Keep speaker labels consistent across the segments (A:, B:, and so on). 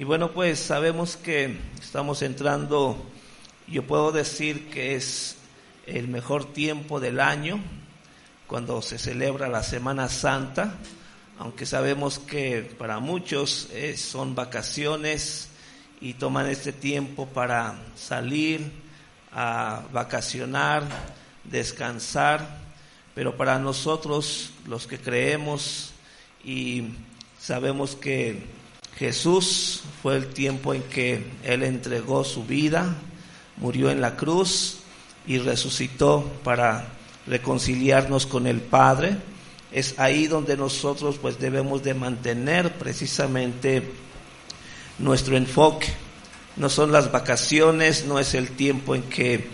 A: Y bueno, pues sabemos que estamos entrando, yo puedo decir que es el mejor tiempo del año, cuando se celebra la Semana Santa, aunque sabemos que para muchos son vacaciones y toman este tiempo para salir a vacacionar, descansar, pero para nosotros, los que creemos y sabemos que Jesús fue el tiempo en que Él entregó su vida, murió en la cruz y resucitó para reconciliarnos con el Padre. Es ahí donde nosotros pues debemos de mantener precisamente nuestro enfoque. No son las vacaciones, no es el tiempo en que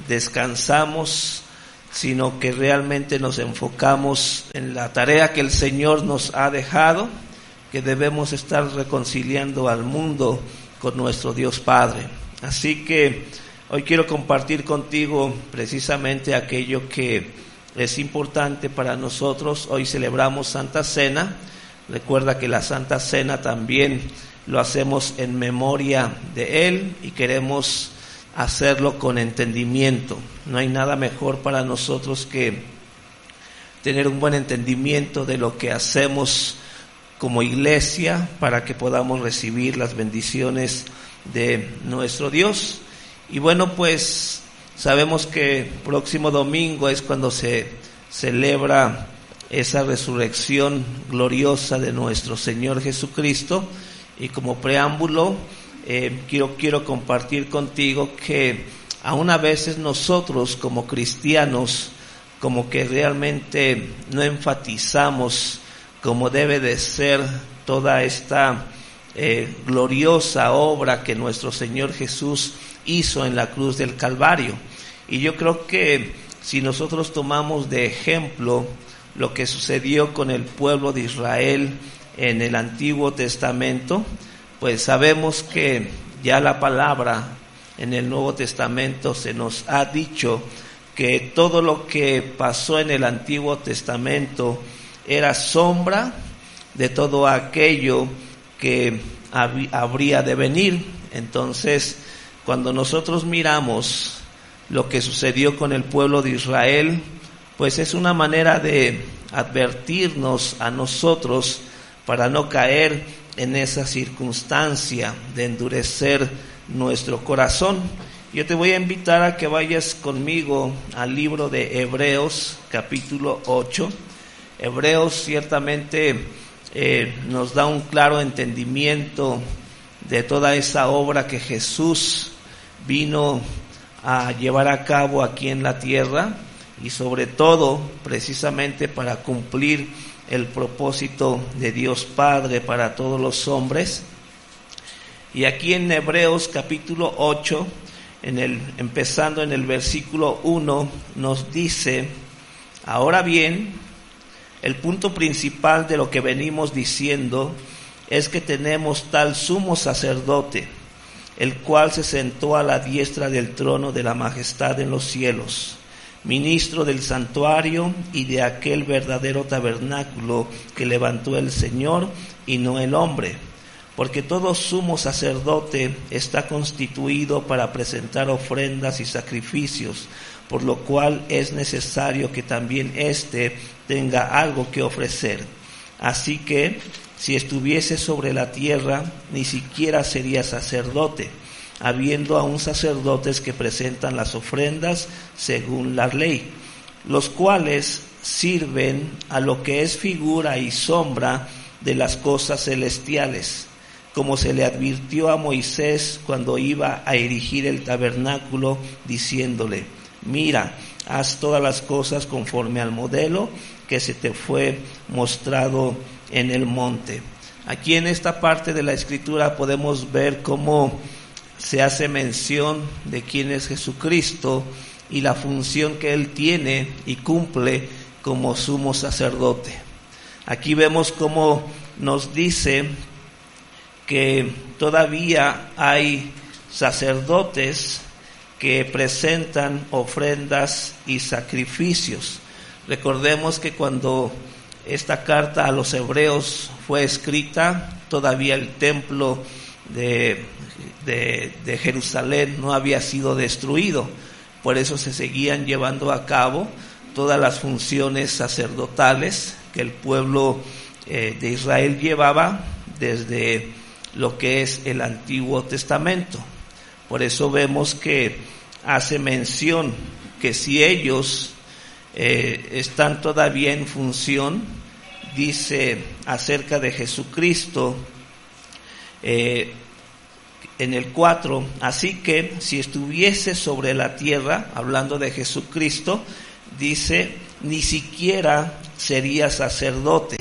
A: descansamos, sino que realmente nos enfocamos en la tarea que el Señor nos ha dejado, que debemos estar reconciliando al mundo con nuestro Dios Padre. Así que hoy quiero compartir contigo precisamente aquello que es importante para nosotros. Hoy celebramos Santa Cena. Recuerda que la Santa Cena también lo hacemos en memoria de Él y queremos hacerlo con entendimiento. No hay nada mejor para nosotros que tener un buen entendimiento de lo que hacemos como iglesia para que podamos recibir las bendiciones de nuestro Dios. Y bueno, pues sabemos que próximo domingo es cuando se celebra esa resurrección gloriosa de nuestro Señor Jesucristo, y como preámbulo quiero compartir contigo que aún a veces nosotros como cristianos como que realmente no enfatizamos como debe de ser toda esta gloriosa obra que nuestro Señor Jesús hizo en la cruz del Calvario. Y yo creo que si nosotros tomamos de ejemplo lo que sucedió con el pueblo de Israel en el Antiguo Testamento, pues sabemos que ya la palabra en el Nuevo Testamento se nos ha dicho que todo lo que pasó en el Antiguo Testamento era sombra de todo aquello que habría de venir. Entonces, cuando nosotros miramos lo que sucedió con el pueblo de Israel, pues es una manera de advertirnos a nosotros para no caer en esa circunstancia de endurecer nuestro corazón. Yo te voy a invitar a que vayas conmigo al libro de Hebreos, capítulo 8. Hebreos ciertamente nos da un claro entendimiento de toda esa obra que Jesús vino a llevar a cabo aquí en la tierra, y sobre todo precisamente para cumplir el propósito de Dios Padre para todos los hombres. Y aquí en Hebreos capítulo 8, empezando en el versículo 1, nos dice: ahora bien, el punto principal de lo que venimos diciendo es que tenemos tal sumo sacerdote, el cual se sentó a la diestra del trono de la majestad en los cielos, ministro del santuario y de aquel verdadero tabernáculo que levantó el Señor y no el hombre. Porque todo sumo sacerdote está constituido para presentar ofrendas y sacrificios, por lo cual es necesario que también éste tenga algo que ofrecer. Así que, si estuviese sobre la tierra, ni siquiera sería sacerdote, habiendo aún sacerdotes que presentan las ofrendas según la ley, los cuales sirven a lo que es figura y sombra de las cosas celestiales, como se le advirtió a Moisés cuando iba a erigir el tabernáculo, diciéndole: mira, haz todas las cosas conforme al modelo que se te fue mostrado en el monte. Aquí en esta parte de la Escritura podemos ver cómo se hace mención de quién es Jesucristo y la función que Él tiene y cumple como sumo sacerdote. Aquí vemos cómo nos dice que todavía hay sacerdotes que presentan ofrendas y sacrificios. Recordemos que cuando esta carta a los hebreos fue escrita, todavía el templo de Jerusalén no había sido destruido, por eso se seguían llevando a cabo todas las funciones sacerdotales que el pueblo de Israel llevaba desde lo que es el Antiguo Testamento. Por eso vemos que hace mención que si ellos están todavía en función, dice acerca de Jesucristo en el 4, así que si estuviese sobre la tierra, hablando de Jesucristo, dice, ni siquiera sería sacerdote,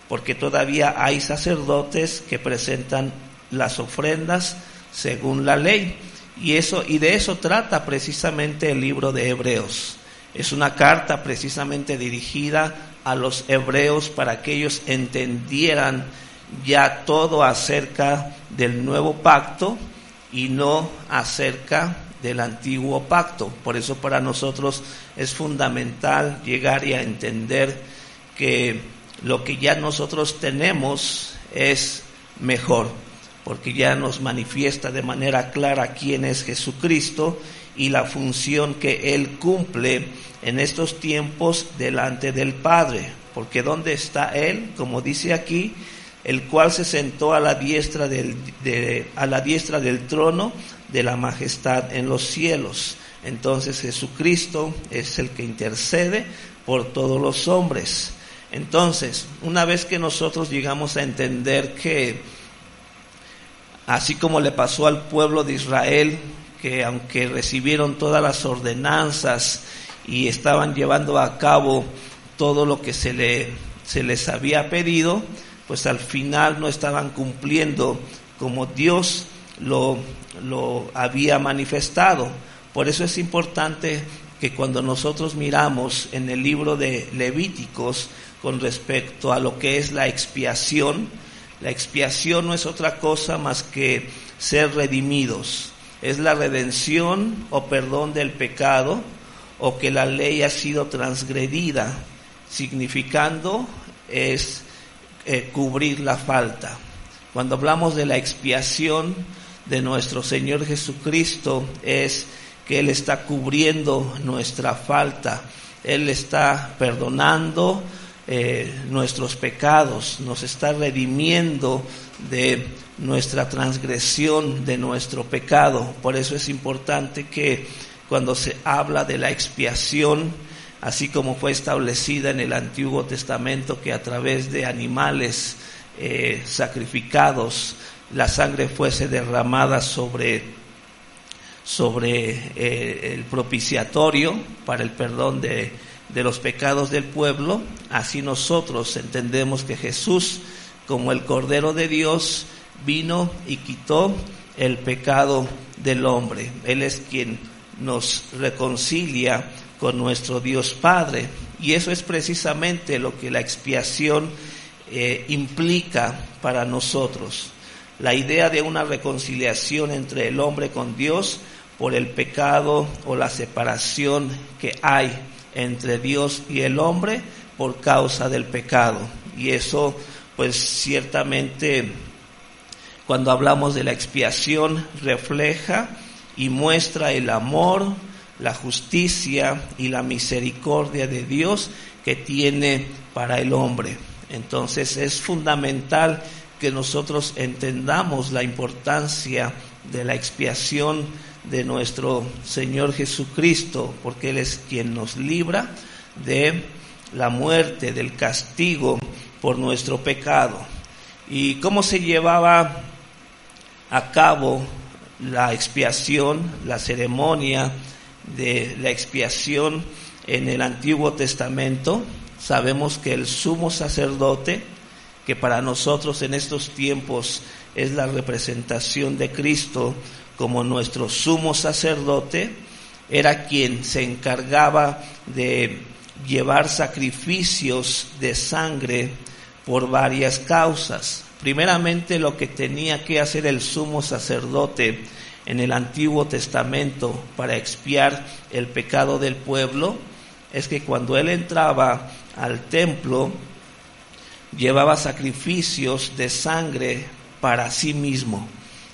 A: porque todavía hay sacerdotes que presentan las ofrendas según la ley, y de eso trata precisamente el libro de Hebreos. Es una carta precisamente dirigida a los hebreos para que ellos entendieran ya todo acerca del nuevo pacto y no acerca del antiguo pacto. Por eso para nosotros es fundamental llegar y a entender que lo que ya nosotros tenemos es mejor, porque ya nos manifiesta de manera clara quién es Jesucristo y la función que Él cumple en estos tiempos delante del Padre. Porque ¿dónde está Él? Como dice aquí, el cual se sentó a la diestra del trono de la majestad en los cielos. Entonces Jesucristo es el que intercede por todos los hombres. Entonces, una vez que nosotros llegamos a entender que, así como le pasó al pueblo de Israel, que aunque recibieron todas las ordenanzas y estaban llevando a cabo todo lo que se les había pedido, pues al final no estaban cumpliendo como Dios lo había manifestado. Por eso es importante que cuando nosotros miramos en el libro de Levíticos con respecto a lo que es la expiación no es otra cosa más que ser redimidos. Es la redención o perdón del pecado, o que la ley ha sido transgredida, significando es cubrir la falta. Cuando hablamos de la expiación de nuestro Señor Jesucristo, es que Él está cubriendo nuestra falta, Él está perdonando nuestros pecados, nos está redimiendo de nuestra transgresión, de nuestro pecado. Por eso es importante que cuando se habla de la expiación, así como fue establecida en el Antiguo Testamento, que a través de animales sacrificados, la sangre fuese derramada sobre el propiciatorio para el perdón de los pecados del pueblo, así nosotros entendemos que Jesús, como el Cordero de Dios, vino y quitó el pecado del hombre. Él es quien nos reconcilia con nuestro Dios Padre, y eso es precisamente lo que la expiación implica para nosotros. La idea de una reconciliación entre el hombre con Dios por el pecado o la separación que hay entre Dios y el hombre por causa del pecado. Y eso, pues ciertamente, cuando hablamos de la expiación, refleja y muestra el amor, la justicia y la misericordia de Dios que tiene para el hombre. Entonces es fundamental que nosotros entendamos la importancia de la expiación de nuestro Señor Jesucristo, porque Él es quien nos libra de la muerte, del castigo por nuestro pecado. ¿Y cómo se llevaba a cabo la expiación, la ceremonia de la expiación en el Antiguo Testamento? Sabemos que el sumo sacerdote, que para nosotros en estos tiempos es la representación de Cristo como nuestro sumo sacerdote, era quien se encargaba de llevar sacrificios de sangre por varias causas. Primeramente, lo que tenía que hacer el sumo sacerdote en el Antiguo Testamento para expiar el pecado del pueblo es que cuando él entraba al templo, llevaba sacrificios de sangre para sí mismo.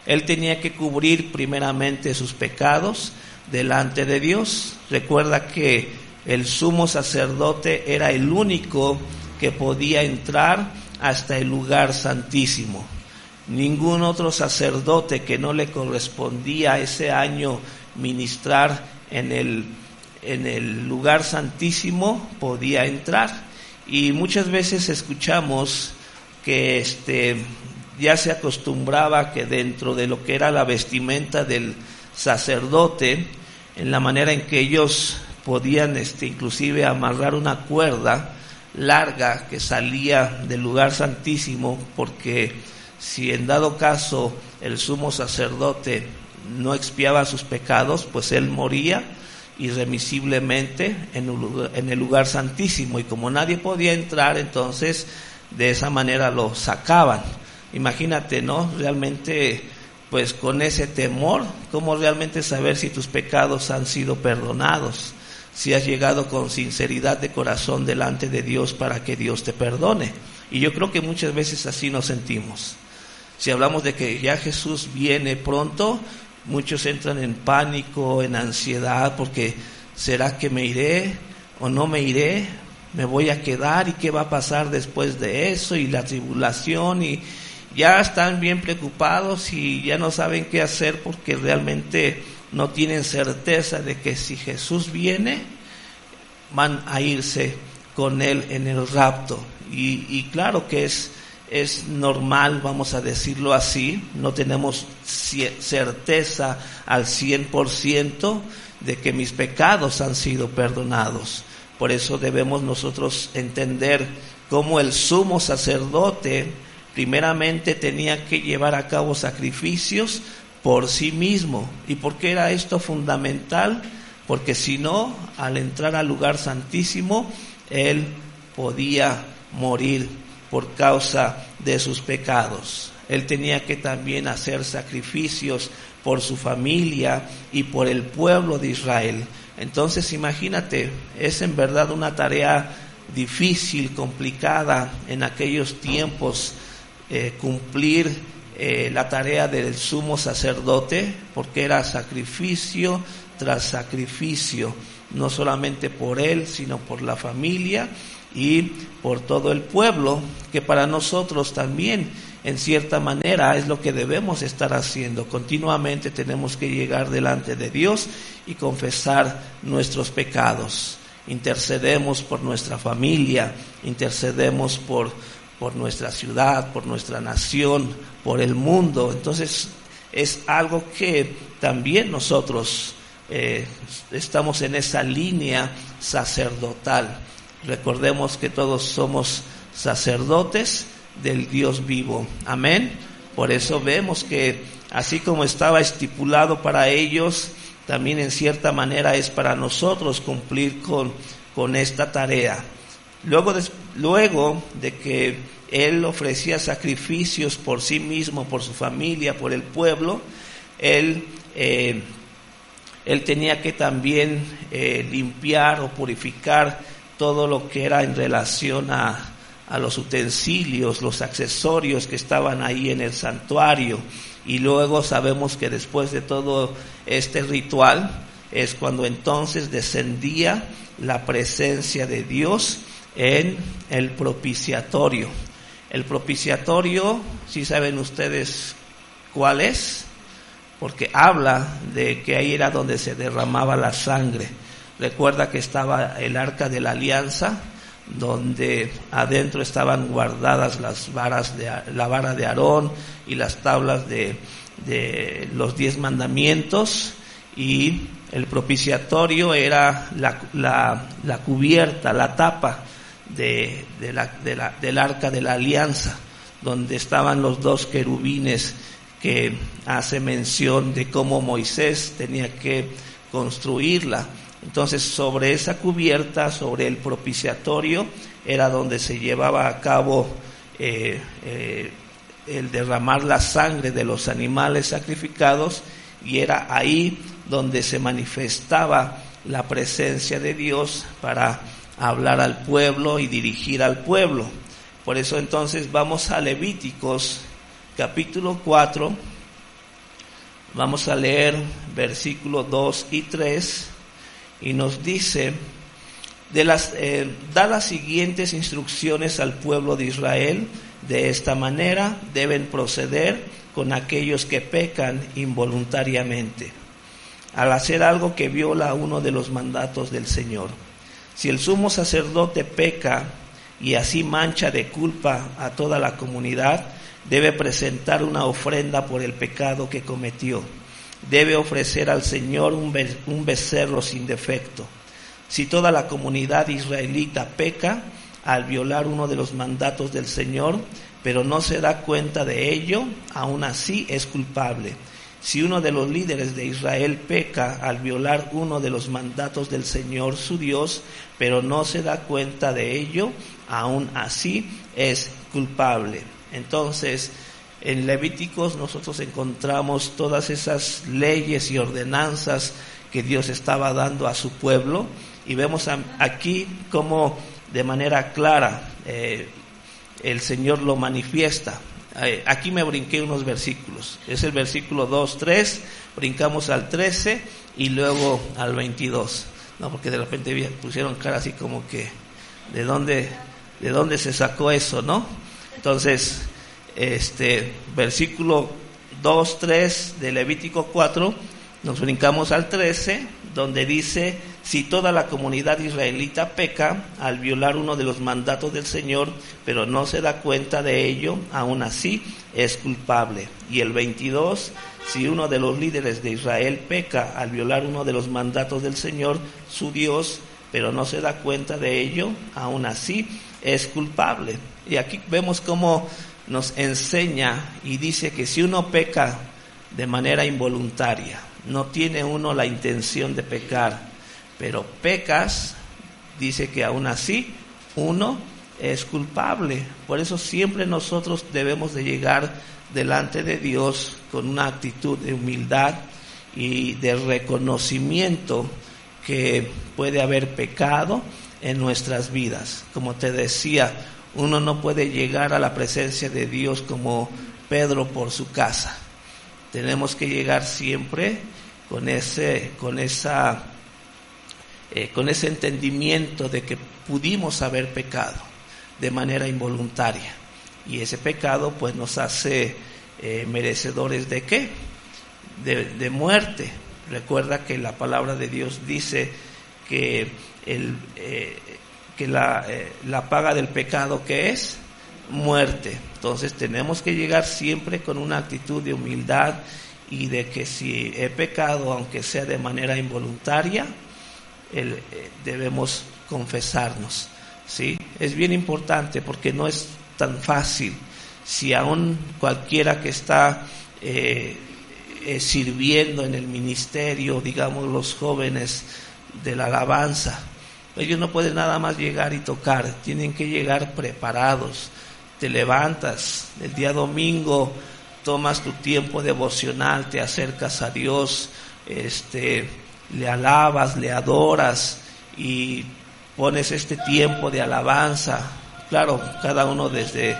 A: Él tenía que cubrir primeramente sus pecados delante de Dios. Recuerda que el sumo sacerdote era el único que podía entrar hasta el lugar santísimo. Ningún otro sacerdote que no le correspondía ese año ministrar en el lugar santísimo podía entrar. Y muchas veces escuchamos que ya se acostumbraba que dentro de lo que era la vestimenta del sacerdote, en la manera en que ellos podían inclusive amarrar una cuerda larga que salía del lugar santísimo, porque si en dado caso el sumo sacerdote no expiaba sus pecados, pues él moría irremisiblemente en el lugar santísimo, y como nadie podía entrar, entonces de esa manera lo sacaban. Imagínate, ¿no? Realmente, pues con ese temor, ¿cómo realmente saber si tus pecados han sido perdonados? Si has llegado con sinceridad de corazón delante de Dios para que Dios te perdone. Y yo creo que muchas veces así nos sentimos. Si hablamos de que ya Jesús viene pronto, muchos entran en pánico, en ansiedad, porque ¿será que me iré o no me iré? ¿Me voy a quedar? ¿Y qué va a pasar después de eso? Y la tribulación, y ya están bien preocupados y ya no saben qué hacer, porque realmente no tienen certeza de que si Jesús viene, van a irse con Él en el rapto. Y claro que es normal, vamos a decirlo así, no tenemos certeza al 100% de que mis pecados han sido perdonados. Por eso debemos nosotros entender cómo el sumo sacerdote primeramente tenía que llevar a cabo sacrificios por sí mismo. ¿Y por qué era esto fundamental? Porque si no, al entrar al lugar santísimo, él podía morir por causa de sus pecados. Él tenía que también hacer sacrificios por su familia y por el pueblo de Israel. Entonces imagínate, es en verdad una tarea difícil, complicada en aquellos tiempos, cumplir la tarea del sumo sacerdote, porque era sacrificio tras sacrificio, no solamente por él, sino por la familia y por todo el pueblo, que para nosotros también en cierta manera es lo que debemos estar haciendo. Continuamente tenemos que llegar delante de Dios y confesar nuestros pecados. Intercedemos por nuestra familia, intercedemos por nuestra ciudad, por nuestra nación, por el mundo. Entonces es algo que también nosotros estamos en esa línea sacerdotal. Recordemos que todos somos sacerdotes del Dios vivo. Amén. Por eso vemos que así como estaba estipulado para ellos, también en cierta manera es para nosotros cumplir con esta tarea. Luego de que él ofrecía sacrificios por sí mismo, por su familia, por el pueblo, él tenía que también limpiar o purificar todo lo que era en relación a los utensilios, los accesorios que estaban ahí en el santuario. Y luego sabemos que después de todo este ritual es cuando entonces descendía la presencia de Dios en el propiciatorio. El propiciatorio, ¿sí saben ustedes cuál es? Porque habla de que ahí era donde se derramaba la sangre. Recuerda que estaba el arca de la alianza, donde adentro estaban guardadas la vara de Aarón y las tablas de los 10 mandamientos, y el propiciatorio era la cubierta, la tapa del arca de la alianza, donde estaban los 2 querubines que hace mención de cómo Moisés tenía que construirla. Entonces sobre esa cubierta, sobre el propiciatorio, era donde se llevaba a cabo el derramar la sangre de los animales sacrificados, y era ahí donde se manifestaba la presencia de Dios para hablar al pueblo y dirigir al pueblo. Por eso entonces vamos a Levíticos capítulo 4, vamos a leer versículos 2 y 3, y nos dice, da las siguientes instrucciones al pueblo de Israel: de esta manera deben proceder con aquellos que pecan involuntariamente, al hacer algo que viola uno de los mandatos del Señor. Si el sumo sacerdote peca y así mancha de culpa a toda la comunidad, debe presentar una ofrenda por el pecado que cometió. Debe ofrecer al Señor un becerro sin defecto. Si toda la comunidad israelita peca al violar uno de los mandatos del Señor, pero no se da cuenta de ello, aún así es culpable. Si uno de los líderes de Israel peca al violar uno de los mandatos del Señor su Dios, pero no se da cuenta de ello, aún así es culpable. Entonces, en Levíticos nosotros encontramos todas esas leyes y ordenanzas que Dios estaba dando a su pueblo, y vemos aquí cómo de manera clara el Señor lo manifiesta. Aquí me brinqué unos versículos, es el versículo 2, 3, brincamos al 13 y luego al 22, no, porque de repente pusieron cara así como que ¿de dónde se sacó eso, no? Entonces, versículo 2, 3 de Levítico 4, nos brincamos al 13, donde dice: si toda la comunidad israelita peca al violar uno de los mandatos del Señor, pero no se da cuenta de ello, aún así es culpable. Y el 22, si uno de los líderes de Israel peca al violar uno de los mandatos del Señor, su Dios, pero no se da cuenta de ello, aún así es culpable. Y aquí vemos cómo nos enseña y dice que si uno peca de manera involuntaria, no tiene uno la intención de pecar, pero pecas, dice que aún así uno es culpable. Por eso siempre nosotros debemos de llegar delante de Dios con una actitud de humildad y de reconocimiento que puede haber pecado en nuestras vidas. Como te decía, uno no puede llegar a la presencia de Dios como Pedro por su casa. Tenemos que llegar siempre con ese entendimiento de que pudimos haber pecado de manera involuntaria, y ese pecado pues nos hace merecedores ¿de qué? De muerte. Recuerda que la palabra de Dios dice que la paga del pecado, ¿qué es? Muerte. Entonces tenemos que llegar siempre con una actitud de humildad y de que si he pecado, aunque sea de manera involuntaria, debemos confesarnos, ¿sí? Es bien importante porque no es tan fácil. Si aún cualquiera que está sirviendo en el ministerio, digamos los jóvenes de la alabanza, ellos no pueden nada más llegar y tocar, tienen que llegar preparados. Te levantas el día domingo, tomas tu tiempo devocional, te acercas a Dios, le alabas, le adoras y pones este tiempo de alabanza. Claro, cada uno desde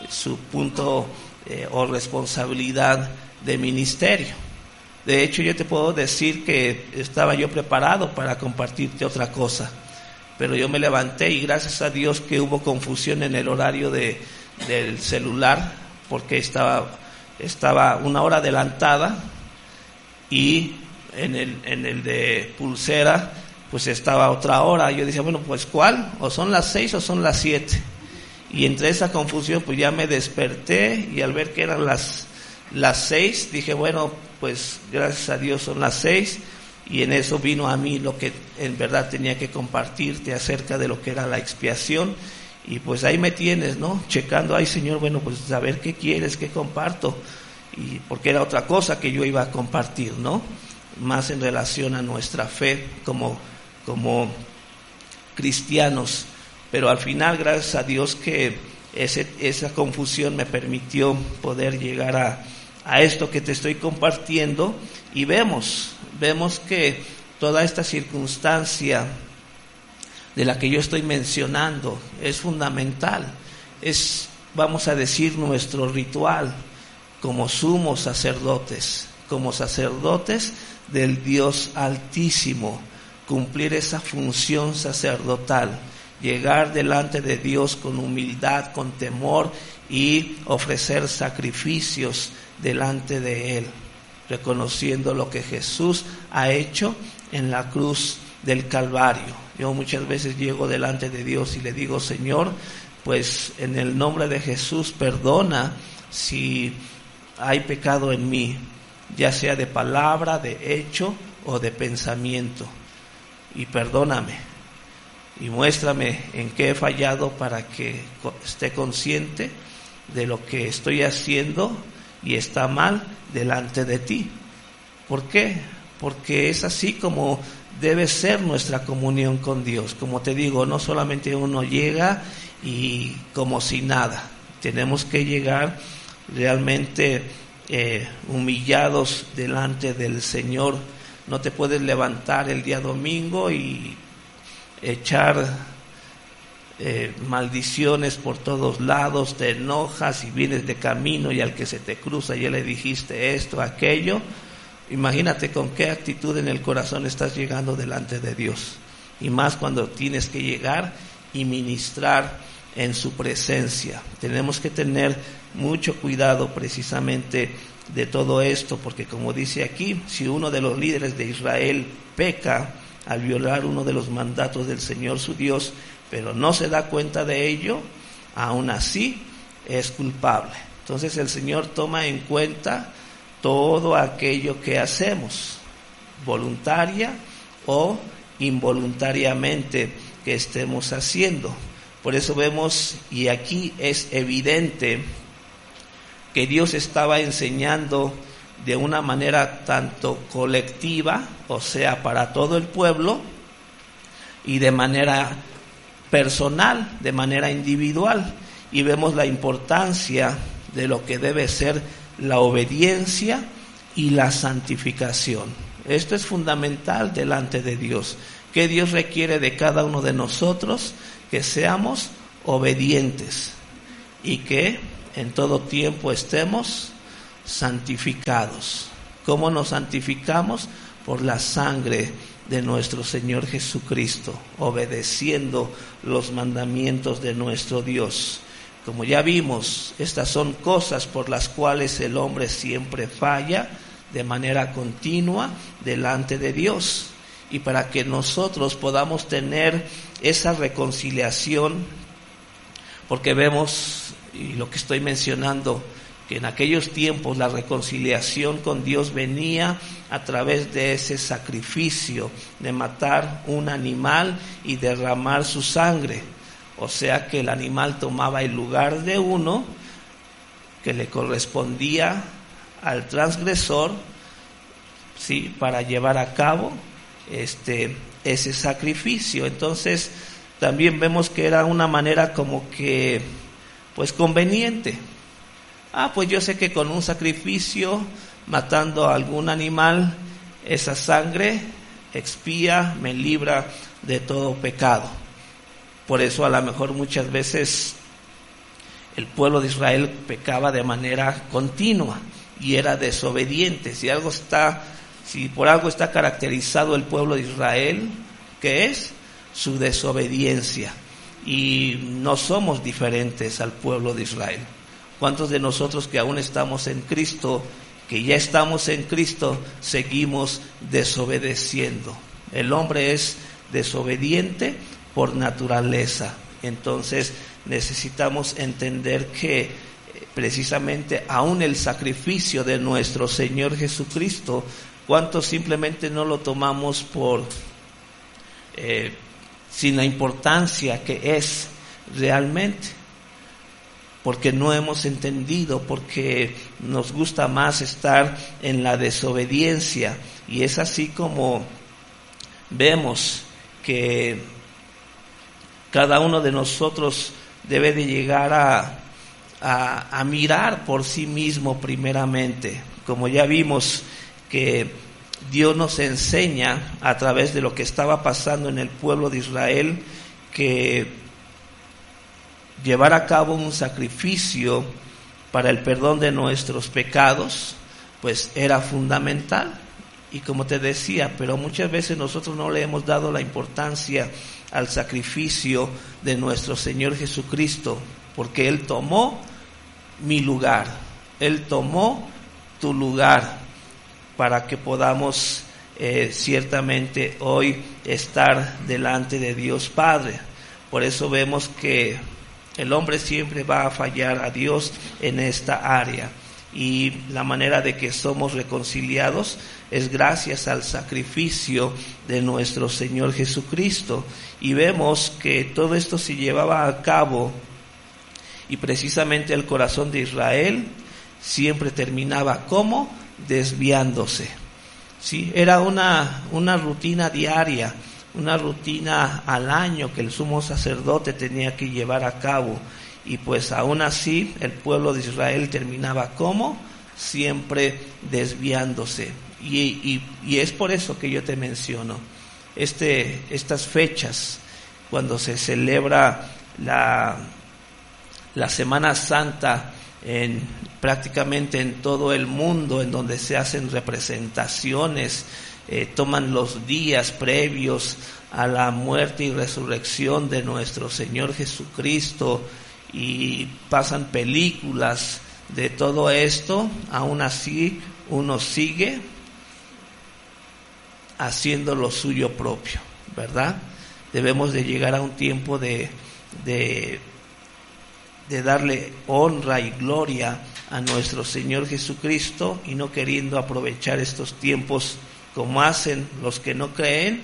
A: su punto o responsabilidad de ministerio. De hecho, yo te puedo decir que estaba yo preparado para compartirte otra cosa, pero yo me levanté y gracias a Dios que hubo confusión en el horario del celular, porque estaba una hora adelantada, y en el de pulsera pues estaba otra hora. Yo decía, bueno, pues ¿cuál? ¿O son las 6 o son las 7? Y entre esa confusión pues ya me desperté, y al ver que eran las 6, dije, bueno, pues gracias a Dios son las 6, y en eso vino a mí lo que en verdad tenía que compartirte acerca de lo que era la expiación. Y pues ahí me tienes, ¿no? Checando, ay Señor, bueno, pues a ver qué quieres, qué comparto, y porque era otra cosa que yo iba a compartir, ¿no? Más en relación a nuestra fe como cristianos. Pero al final, gracias a Dios que esa confusión me permitió poder llegar a esto que te estoy compartiendo, y vemos que toda esta circunstancia de la que yo estoy mencionando es fundamental. es, vamos a decir, nuestro ritual como sumos sacerdotes del Dios Altísimo, cumplir esa función sacerdotal, llegar delante de Dios con humildad, con temor y ofrecer sacrificios delante de Él, reconociendo lo que Jesús ha hecho en la cruz del Calvario. Yo muchas veces llego delante de Dios y le digo: Señor, pues en el nombre de Jesús perdona si hay pecado en mí, ya sea de palabra, de hecho o de pensamiento, y perdóname y muéstrame en qué he fallado para que esté consciente de lo que estoy haciendo y está mal delante de ti. ¿Por qué? Porque es así como debe ser nuestra comunión con Dios. Como te digo, no solamente uno llega y como si nada, tenemos que llegar realmente humillados delante del Señor. No te puedes levantar el día domingo y echar maldiciones por todos lados, te enojas y vienes de camino y al que se te cruza ya le dijiste esto, aquello. Imagínate con qué actitud en el corazón estás llegando delante de Dios, y más cuando tienes que llegar y ministrar en su presencia. Tenemos que tener mucho cuidado precisamente de todo esto, porque como dice aquí, si uno de los líderes de Israel peca al violar uno de los mandatos del Señor su Dios, pero no se da cuenta de ello, aún así es culpable. Entonces el Señor toma en cuenta todo aquello que hacemos, voluntaria o involuntariamente, que estemos haciendo. Por eso vemos, y aquí es evidente, que Dios estaba enseñando de una manera tanto colectiva, o sea, para todo el pueblo, y de manera personal, de manera individual. Y vemos la importancia de lo que debe ser la obediencia y la santificación. Esto es fundamental delante de Dios. ¿Qué Dios requiere de cada uno de nosotros? Que seamos obedientes y que en todo tiempo estemos santificados. ¿Cómo nos santificamos? Por la sangre de nuestro Señor Jesucristo, obedeciendo los mandamientos de nuestro Dios. Como ya vimos, estas son cosas por las cuales el hombre siempre falla de manera continua delante de Dios. Y para que nosotros podamos tener esa reconciliación, porque vemos, y lo que estoy mencionando, que en aquellos tiempos la reconciliación con Dios venía a través de ese sacrificio de matar un animal y derramar su sangre. O sea que el animal tomaba el lugar de uno que le correspondía al transgresor, ¿sí?, para llevar a cabo ese sacrificio. Entonces también vemos que era una manera como que pues conveniente. Pues yo sé que con un sacrificio, matando a algún animal, esa sangre expía, me libra de todo pecado. Por eso a lo mejor muchas veces el pueblo de Israel pecaba de manera continua y era desobediente. Si por algo está caracterizado el pueblo de Israel, ¿qué es? Su desobediencia. Y no somos diferentes al pueblo de Israel. ¿Cuántos de nosotros que aún estamos en Cristo, que ya estamos en Cristo, seguimos desobedeciendo? El hombre es desobediente por naturaleza. Entonces necesitamos entender que precisamente aún el sacrificio de nuestro Señor Jesucristo, ¿cuántos simplemente no lo tomamos por sin la importancia que es realmente? Porque no hemos entendido, porque nos gusta más estar en la desobediencia. Y es así como vemos que cada uno de nosotros debe de llegar a mirar por sí mismo primeramente. Como ya vimos que Dios nos enseña a través de lo que estaba pasando en el pueblo de Israel, que llevar a cabo un sacrificio para el perdón de nuestros pecados, pues era fundamental. Y como te decía, pero muchas veces nosotros no le hemos dado la importancia al sacrificio de nuestro Señor Jesucristo, porque Él tomó mi lugar, Él tomó tu lugar, para que podamos ciertamente hoy estar delante de Dios Padre. Por eso vemos que el hombre siempre va a fallar a Dios en esta área, y la manera de que somos reconciliados es gracias al sacrificio de nuestro Señor Jesucristo. Y vemos que todo esto se llevaba a cabo, y precisamente el corazón de Israel siempre terminaba como desviándose. Sí, era una rutina diaria, una rutina al año que el sumo sacerdote tenía que llevar a cabo. Y pues aún así el pueblo de Israel terminaba como siempre desviándose. Y es por eso que yo te menciono estas fechas, cuando se celebra la Semana Santa prácticamente en todo el mundo, en donde se hacen representaciones, toman los días previos a la muerte y resurrección de nuestro Señor Jesucristo, y pasan películas de todo esto. Aún así uno sigue haciendo lo suyo propio, ¿verdad? Debemos de llegar a un tiempo de darle honra y gloria a nuestro Señor Jesucristo, y no queriendo aprovechar estos tiempos como hacen los que no creen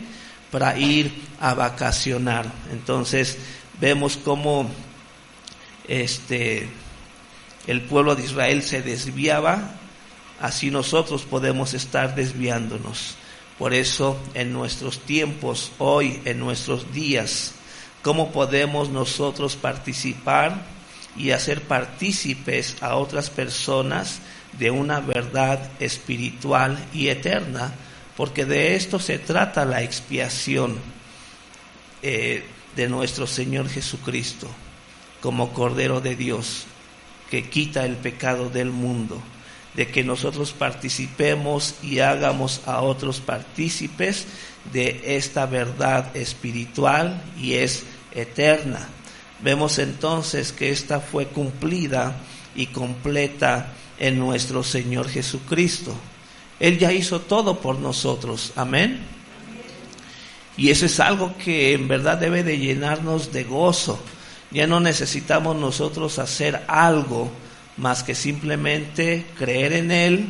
A: para ir a vacacionar. Entonces vemos cómo el pueblo de Israel se desviaba, así nosotros podemos estar desviándonos. Por eso en nuestros tiempos, hoy, en nuestros días, ¿cómo podemos nosotros participar y hacer partícipes a otras personas de una verdad espiritual y eterna? Porque de esto se trata la expiación de nuestro Señor Jesucristo, como Cordero de Dios, que quita el pecado del mundo, de que nosotros participemos y hagamos a otros partícipes de esta verdad espiritual y es eterna. Vemos entonces que esta fue cumplida y completa en nuestro Señor Jesucristo. Él ya hizo todo por nosotros, amén. Y eso es algo que en verdad debe de llenarnos de gozo. Ya no necesitamos nosotros hacer algo más que simplemente creer en Él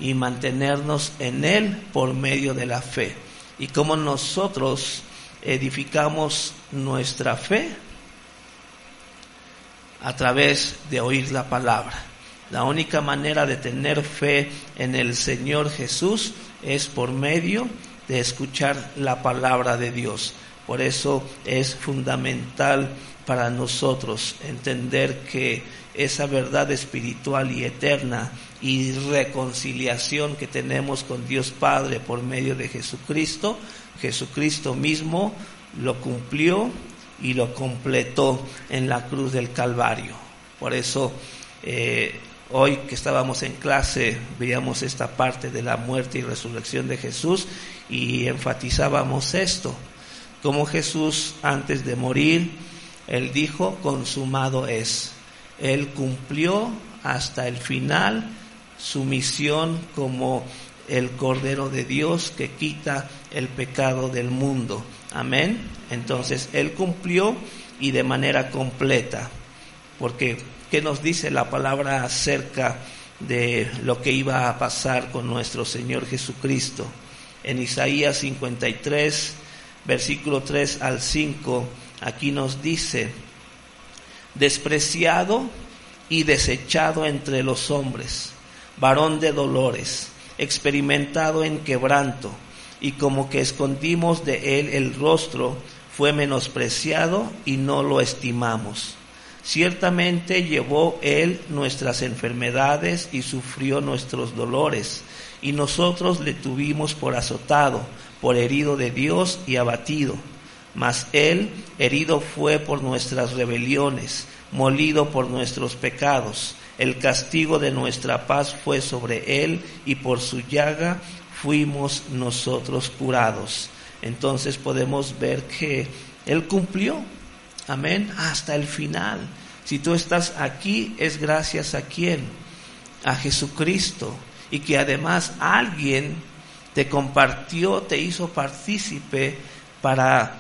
A: y mantenernos en Él por medio de la fe. ¿Y cómo nosotros edificamos nuestra fe? A través de oír la palabra. La única manera de tener fe en el Señor Jesús es por medio de escuchar la palabra de Dios. Por eso es fundamental para nosotros entender que esa verdad espiritual y eterna y reconciliación que tenemos con Dios Padre por medio de Jesucristo, Jesucristo mismo lo cumplió y lo completó en la cruz del Calvario. Por eso hoy que estábamos en clase veíamos esta parte de la muerte y resurrección de Jesús y enfatizábamos esto, como Jesús antes de morir, Él dijo: consumado es. Él cumplió hasta el final su misión como el Cordero de Dios que quita el pecado del mundo. Amén. Entonces Él cumplió y de manera completa, porque ¿qué nos dice la palabra acerca de lo que iba a pasar con nuestro Señor Jesucristo? En Isaías 53, versículo 3 al 5, aquí nos dice: despreciado y desechado entre los hombres, varón de dolores, experimentado en quebranto, y como que escondimos de él el rostro, fue menospreciado y no lo estimamos. Ciertamente llevó él nuestras enfermedades y sufrió nuestros dolores, y nosotros le tuvimos por azotado, por herido de Dios y abatido. Mas Él herido fue por nuestras rebeliones, molido por nuestros pecados. El castigo de nuestra paz fue sobre Él, y por su llaga fuimos nosotros curados. Entonces podemos ver que Él cumplió, amén, hasta el final. Si tú estás aquí, es gracias a ¿quién? A Jesucristo. Y que además alguien te compartió, te hizo partícipe para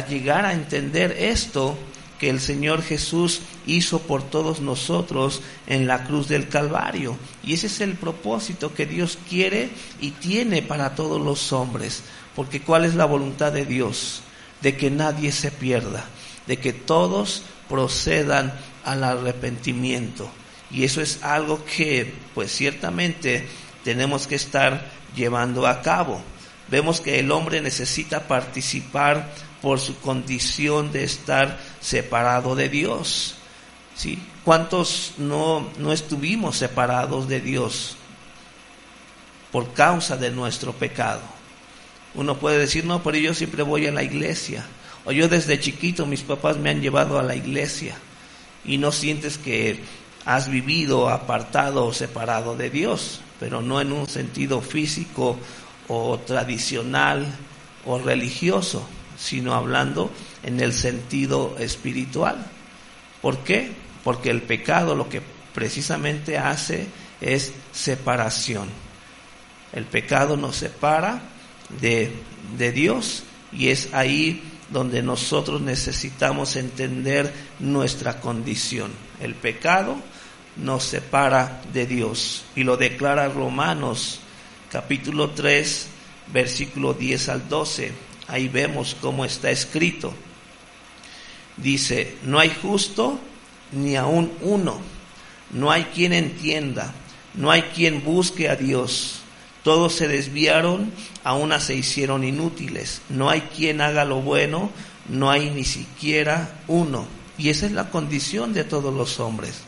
A: llegar a entender esto que el Señor Jesús hizo por todos nosotros en la cruz del Calvario. Y ese es el propósito que Dios quiere y tiene para todos los hombres. Porque ¿cuál es la voluntad de Dios? De que nadie se pierda, de que todos procedan al arrepentimiento. Y eso es algo que, pues ciertamente, tenemos que estar llevando a cabo. Vemos que el hombre necesita participar por su condición de estar separado de Dios. ¿Sí? ¿Cuántos no estuvimos separados de Dios por causa de nuestro pecado? Uno puede decir, no, pero yo siempre voy a la iglesia. O yo desde chiquito mis papás me han llevado a la iglesia. Y no sientes que has vivido apartado o separado de Dios, pero no en un sentido físico o tradicional o religioso, sino hablando en el sentido espiritual. ¿Por qué? Porque el pecado lo que precisamente hace es separación. El pecado nos separa de Dios, y es ahí donde nosotros necesitamos entender nuestra condición. El pecado nos separa de Dios, y lo declara Romanos capítulo 3 versículo 10 al 12. Ahí vemos cómo está escrito. Dice: no hay justo ni aun uno, no hay quien entienda, no hay quien busque a Dios. Todos se desviaron, a una se hicieron inútiles. No hay quien haga lo bueno, no hay ni siquiera uno. Y esa es la condición de todos los hombres.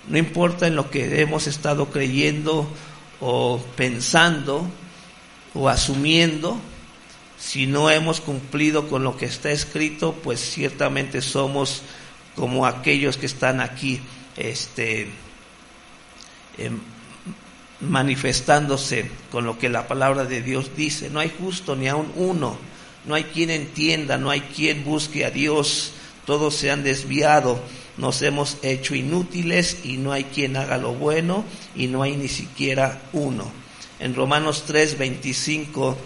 A: No importa en lo que hemos estado creyendo o pensando o asumiendo, si no hemos cumplido con lo que está escrito, pues ciertamente somos como aquellos que están aquí manifestándose con lo que la palabra de Dios dice. No hay justo ni aun uno, no hay quien entienda, no hay quien busque a Dios. Todos se han desviado, nos hemos hecho inútiles, y no hay quien haga lo bueno, y no hay ni siquiera uno. En Romanos 3:25,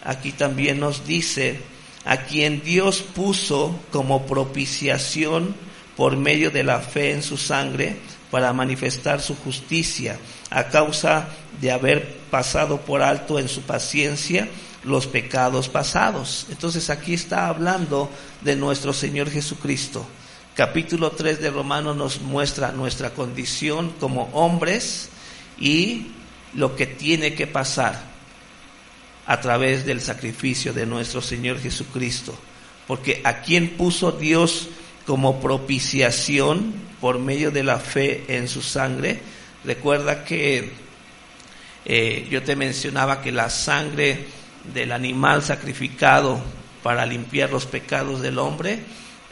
A: aquí también nos dice: a quien Dios puso como propiciación por medio de la fe en su sangre, para manifestar su justicia, a causa de haber pasado por alto en su paciencia los pecados pasados. Entonces aquí está hablando de nuestro Señor Jesucristo. Capítulo 3 de Romanos nos muestra nuestra condición como hombres y lo que tiene que pasar a través del sacrificio de nuestro Señor Jesucristo. Porque a quien puso Dios como propiciación por medio de la fe en su sangre. Recuerda que yo te mencionaba que la sangre del animal sacrificado para limpiar los pecados del hombre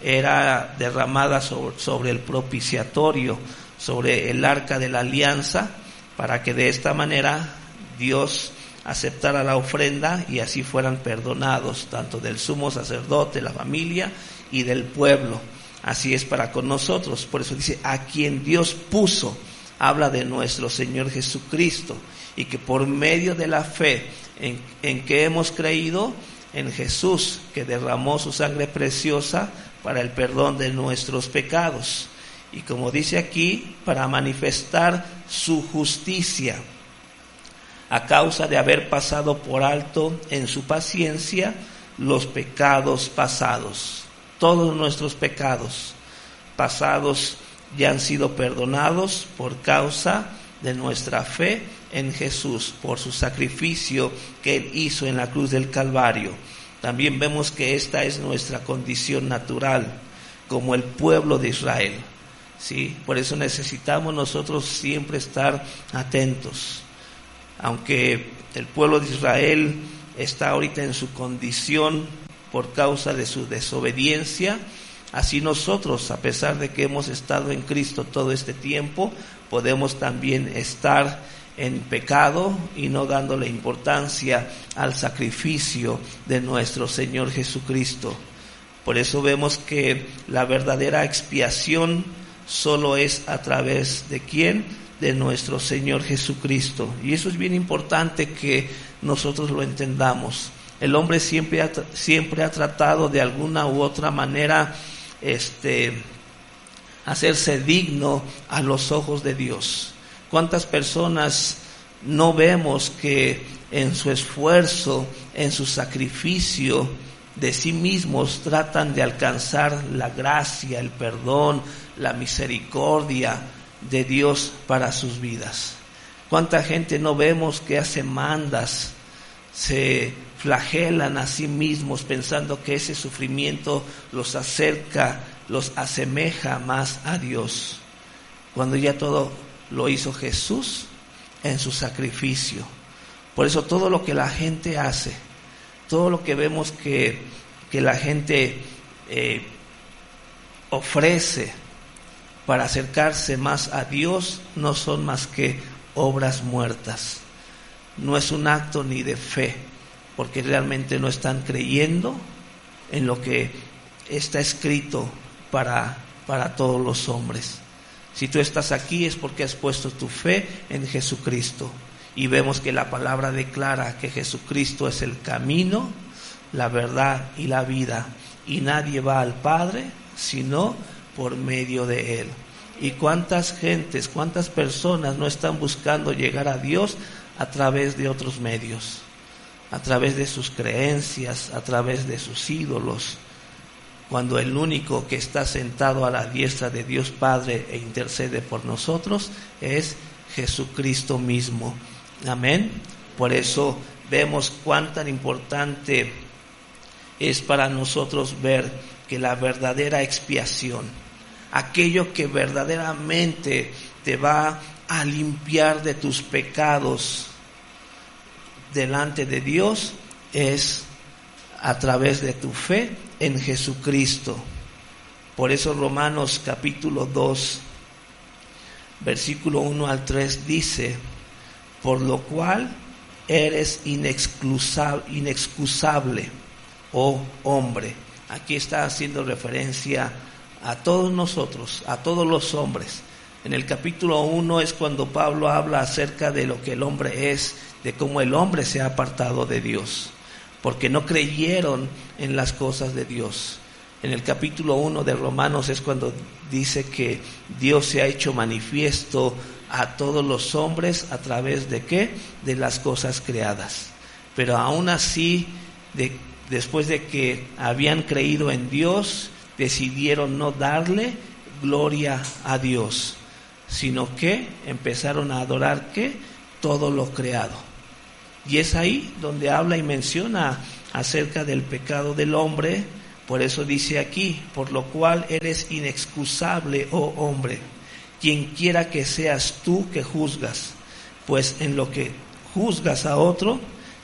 A: era derramada sobre el propiciatorio, sobre el arca de la alianza, para que de esta manera Dios aceptara la ofrenda y así fueran perdonados, tanto del sumo sacerdote, la familia y del pueblo. Así es para con nosotros. Por eso dice: a quien Dios puso. Habla de nuestro Señor Jesucristo, y que por medio de la fe en que hemos creído en Jesús, que derramó su sangre preciosa para el perdón de nuestros pecados, y como dice aquí, para manifestar su justicia, a causa de haber pasado por alto en su paciencia los pecados pasados. Todos nuestros pecados pasados ya han sido perdonados por causa de nuestra fe en Jesús, por su sacrificio que Él hizo en la cruz del Calvario. También vemos que esta es nuestra condición natural, como el pueblo de Israel, ¿sí? Por eso necesitamos nosotros siempre estar atentos. Aunque el pueblo de Israel está ahorita en su condición por causa de su desobediencia, así nosotros, a pesar de que hemos estado en Cristo todo este tiempo, podemos también estar en pecado y no dándole importancia al sacrificio de nuestro Señor Jesucristo. Por eso vemos que la verdadera expiación solo es a través de ¿quién? De nuestro Señor Jesucristo. Y eso es bien importante que nosotros lo entendamos. El hombre siempre ha tratado de alguna u otra manera hacerse digno a los ojos de Dios. ¿Cuántas personas no vemos que en su esfuerzo, en su sacrificio de sí mismos tratan de alcanzar la gracia, el perdón, la misericordia de Dios para sus vidas? ¿Cuánta gente no vemos que hace mandas, se flagelan a sí mismos pensando que ese sufrimiento los acerca, los asemeja más a Dios, cuando ya todo lo hizo Jesús en su sacrificio? Por eso todo lo que la gente hace, todo lo que vemos que la gente ofrece para acercarse más a Dios, no son más que obras muertas. No es un acto ni de fe, porque realmente no están creyendo en lo que está escrito para todos los hombres. Si tú estás aquí es porque has puesto tu fe en Jesucristo. Y vemos que la palabra declara que Jesucristo es el camino, la verdad y la vida. Y nadie va al Padre sino por medio de Él. Y cuántas gentes, cuántas personas no están buscando llegar a Dios a través de otros medios, a través de sus creencias, a través de sus ídolos, cuando el único que está sentado a la diestra de Dios Padre e intercede por nosotros es Jesucristo mismo. Amén. Por eso vemos cuán tan importante es para nosotros ver que la verdadera expiación, aquello que verdaderamente te va a limpiar de tus pecados delante de Dios, es a través de tu fe en Jesucristo. Por eso Romanos capítulo 2, versículo 1 al 3 dice: por lo cual eres inexcusable, oh hombre. Aquí está haciendo referencia a todos nosotros, a todos los hombres. En el capítulo 1 es cuando Pablo habla acerca de lo que el hombre es, de cómo el hombre se ha apartado de Dios, porque no creyeron en las cosas de Dios. En el capítulo 1 de Romanos es cuando dice que Dios se ha hecho manifiesto a todos los hombres a través de ¿qué? De las cosas creadas. Pero aún así, después de que habían creído en Dios, decidieron no darle gloria a Dios, sino que empezaron a adorar ¿qué? Todo lo creado. Y es ahí donde habla y menciona acerca del pecado del hombre. Por eso dice aquí: por lo cual eres inexcusable, oh hombre, quien quiera que seas tú que juzgas, pues en lo que juzgas a otro,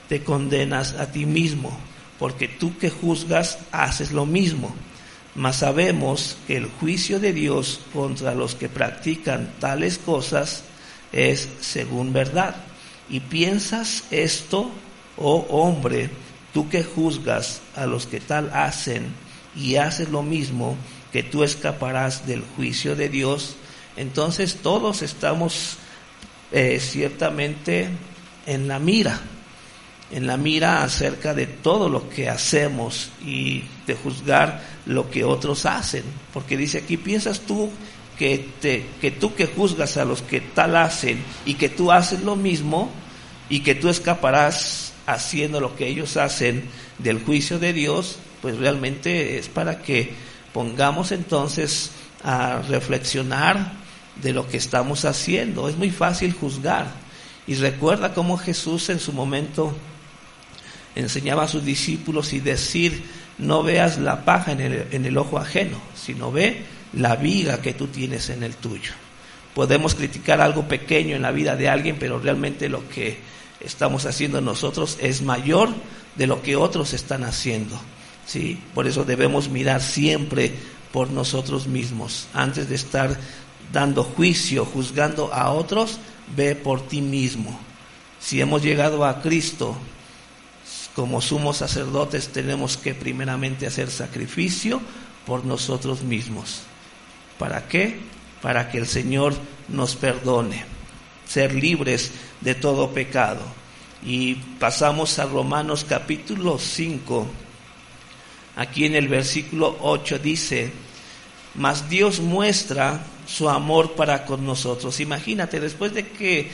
A: te condenas a ti mismo, porque tú que juzgas haces lo mismo. Mas sabemos que el juicio de Dios contra los que practican tales cosas es según verdad. Y piensas esto, oh hombre, tú que juzgas a los que tal hacen y haces lo mismo, que tú escaparás del juicio de Dios. Entonces todos estamos ciertamente en la mira acerca de todo lo que hacemos y de juzgar lo que otros hacen, porque dice aquí: piensas tú que tú que juzgas a los que tal hacen y que tú haces lo mismo y que tú escaparás haciendo lo que ellos hacen del juicio de Dios. Pues realmente es para que pongamos entonces a reflexionar de lo que estamos haciendo. Es muy fácil juzgar, y recuerda cómo Jesús en su momento enseñaba a sus discípulos y decir: no veas la paja en el ojo ajeno, sino ve la viga que tú tienes en el tuyo. Podemos criticar algo pequeño en la vida de alguien, pero realmente lo que estamos haciendo nosotros es mayor de lo que otros están haciendo. ¿sí? Por eso debemos mirar siempre por nosotros mismos. Antes de estar dando juicio, juzgando a otros, ve por ti mismo. Si hemos llegado a Cristo como sumos sacerdotes, tenemos que primeramente hacer sacrificio por nosotros mismos. ¿Para qué? Para que el Señor nos perdone, ser libres de todo pecado. Y pasamos a Romanos capítulo 5. Aquí en el versículo 8 dice: mas Dios muestra su amor para con nosotros. Imagínate, después de que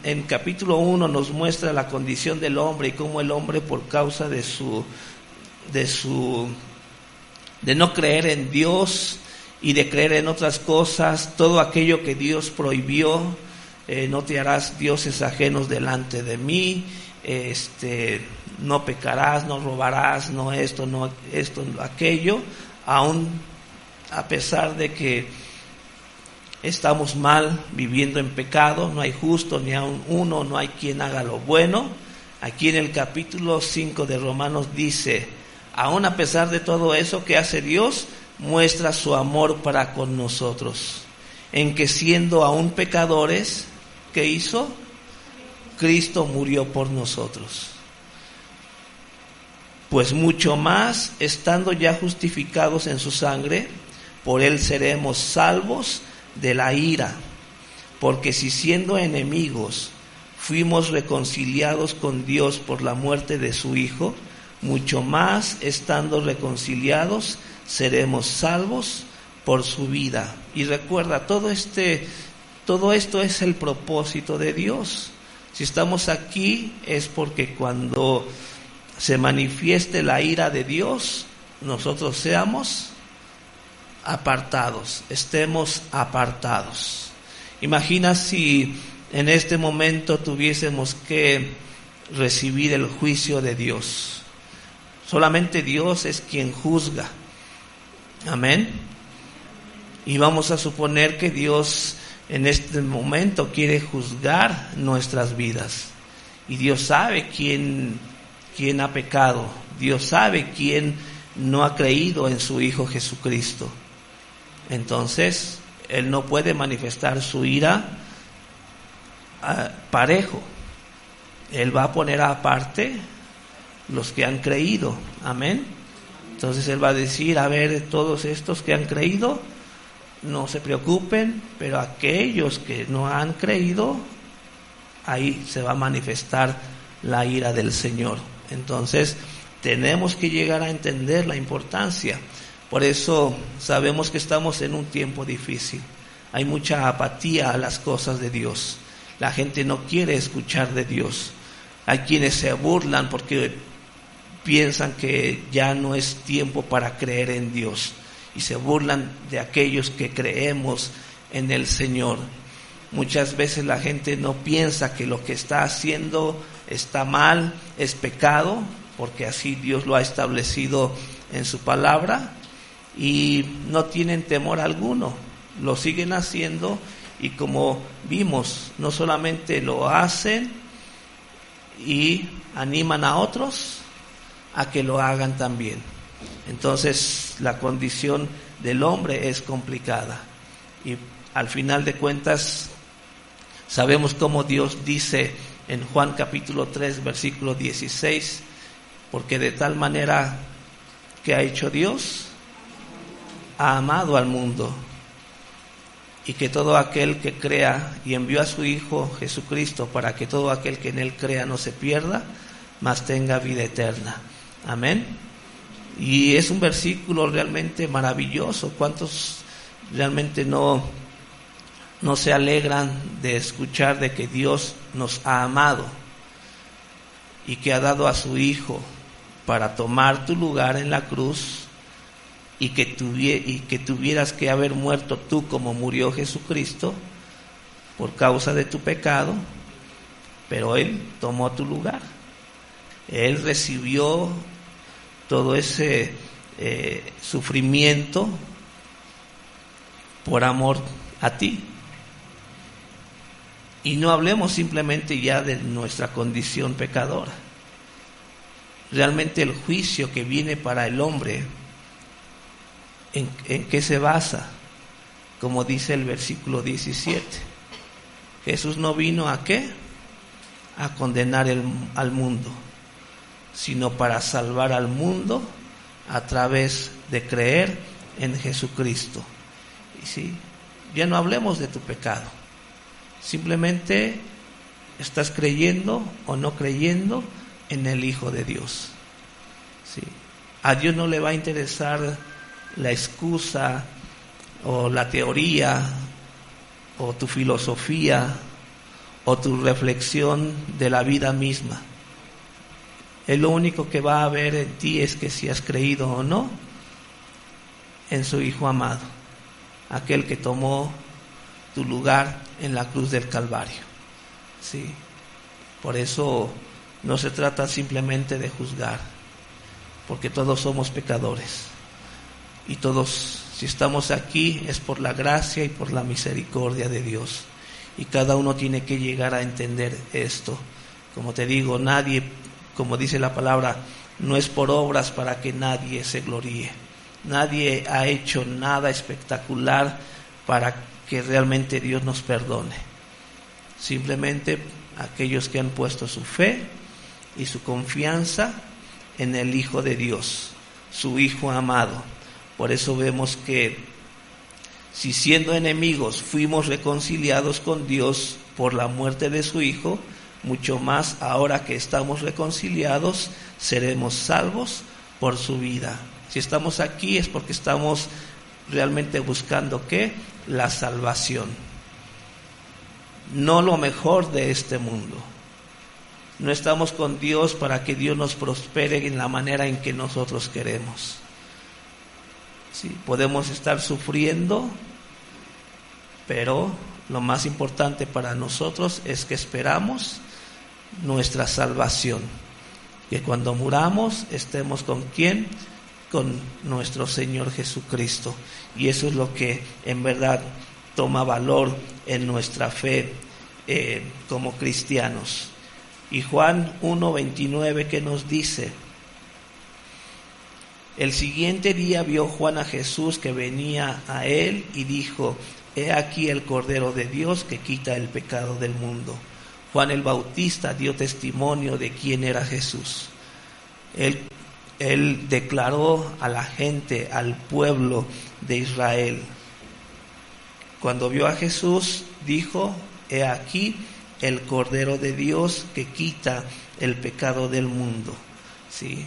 A: en capítulo 1 nos muestra la condición del hombre y cómo el hombre, por causa de no creer en Dios y de creer en otras cosas, todo aquello que Dios prohibió, no te harás dioses ajenos delante de mí, no pecarás, no robarás, no esto, aquello, aún a pesar de que estamos mal viviendo en pecado, no hay justo ni aun uno, no hay quien haga lo bueno. Aquí en el capítulo 5 de Romanos dice: aún a pesar de todo eso que hace Dios, muestra su amor para con nosotros, en que siendo aún pecadores, ¿qué hizo? Cristo murió por nosotros. Pues mucho más, estando ya justificados en su sangre, por él seremos salvos de la ira. Porque si siendo enemigos fuimos reconciliados con Dios por la muerte de su Hijo, mucho más, estando reconciliados, seremos salvos por su vida. Y recuerda, todo esto es el propósito de Dios. Si estamos aquí es porque cuando se manifieste la ira de Dios, nosotros seamos apartados, estemos apartados. Imagina si en este momento tuviésemos que recibir el juicio de Dios. Solamente Dios es quien juzga. Amén. Y vamos a suponer que Dios en este momento quiere juzgar nuestras vidas. Y Dios sabe quién ha pecado. Dios sabe quién no ha creído en su Hijo Jesucristo. Entonces, Él no puede manifestar su ira parejo. Él va a poner aparte los que han creído. Amén. Entonces Él va a decir: a ver, todos estos que han creído, no se preocupen, pero aquellos que no han creído, ahí se va a manifestar la ira del Señor. Entonces, tenemos que llegar a entender la importancia. Por eso sabemos que estamos en un tiempo difícil. Hay mucha apatía a las cosas de Dios. La gente no quiere escuchar de Dios. Hay quienes se burlan porque piensan que ya no es tiempo para creer en Dios. Y se burlan de aquellos que creemos en el Señor. Muchas veces la gente no piensa que lo que está haciendo está mal, es pecado, porque así Dios lo ha establecido en su palabra. Y no tienen temor alguno, lo siguen haciendo, y como vimos, no solamente lo hacen y animan a otros a que lo hagan también. Entonces la condición del hombre es complicada, y al final de cuentas sabemos cómo Dios dice en Juan capítulo 3 versículo 16: porque de tal manera que ha hecho Dios, ha amado al mundo, y que todo aquel que crea, y envió a su Hijo Jesucristo para que todo aquel que en Él crea no se pierda, mas tenga vida eterna. Amén. Y es un versículo realmente maravilloso. ¿Cuántos realmente no se alegran de escuchar de que Dios nos ha amado y que ha dado a su Hijo para tomar tu lugar en la cruz? Y que tuvieras que haber muerto tú como murió Jesucristo por causa de tu pecado, pero Él tomó tu lugar. Él recibió todo ese sufrimiento por amor a ti. Y no hablemos simplemente ya de nuestra condición pecadora. realmente el juicio que viene para el hombre, ¿en qué se basa? Como dice el versículo 17. Jesús no vino ¿a qué? A condenar al mundo, sino para salvar al mundo a través de creer en Jesucristo. Y sí, ya no hablemos de tu pecado, simplemente estás creyendo o no creyendo en el Hijo de Dios. Sí. A Dios no le va a interesar la excusa o la teoría o tu filosofía o tu reflexión de la vida misma. Él lo único que va a ver en ti es que si has creído o no en su Hijo amado, aquel que tomó tu lugar en la cruz del Calvario. Sí. Por eso no se trata simplemente de juzgar, porque todos somos pecadores y todos, si estamos aquí, es por la gracia y por la misericordia de Dios, y cada uno tiene que llegar a entender esto. Como te digo, nadie, como dice la palabra, no es por obras para que nadie se gloríe. Nadie ha hecho nada espectacular para que realmente Dios nos perdone. Simplemente aquellos que han puesto su fe y su confianza en el Hijo de Dios, su Hijo amado. Por eso vemos que si siendo enemigos fuimos reconciliados con Dios por la muerte de su Hijo, mucho más ahora que estamos reconciliados seremos salvos por su vida. Si estamos aquí es porque estamos realmente buscando ¿qué? La salvación, no lo mejor de este mundo. No estamos con Dios para que Dios nos prospere en la manera en que nosotros queremos. Sí, podemos estar sufriendo, pero lo más importante para nosotros es que esperamos nuestra salvación, que cuando muramos estemos ¿con quién? Con nuestro Señor Jesucristo. Y eso es lo que en verdad toma valor en nuestra fe como cristianos. Y Juan 1:29 que nos dice: el siguiente día vio Juan a Jesús que venía a él y dijo: he aquí el Cordero de Dios que quita el pecado del mundo. Juan el Bautista dio testimonio de quién era Jesús. Él declaró a la gente, al pueblo de Israel. Cuando vio a Jesús, dijo: he aquí el Cordero de Dios que quita el pecado del mundo. ¿Sí?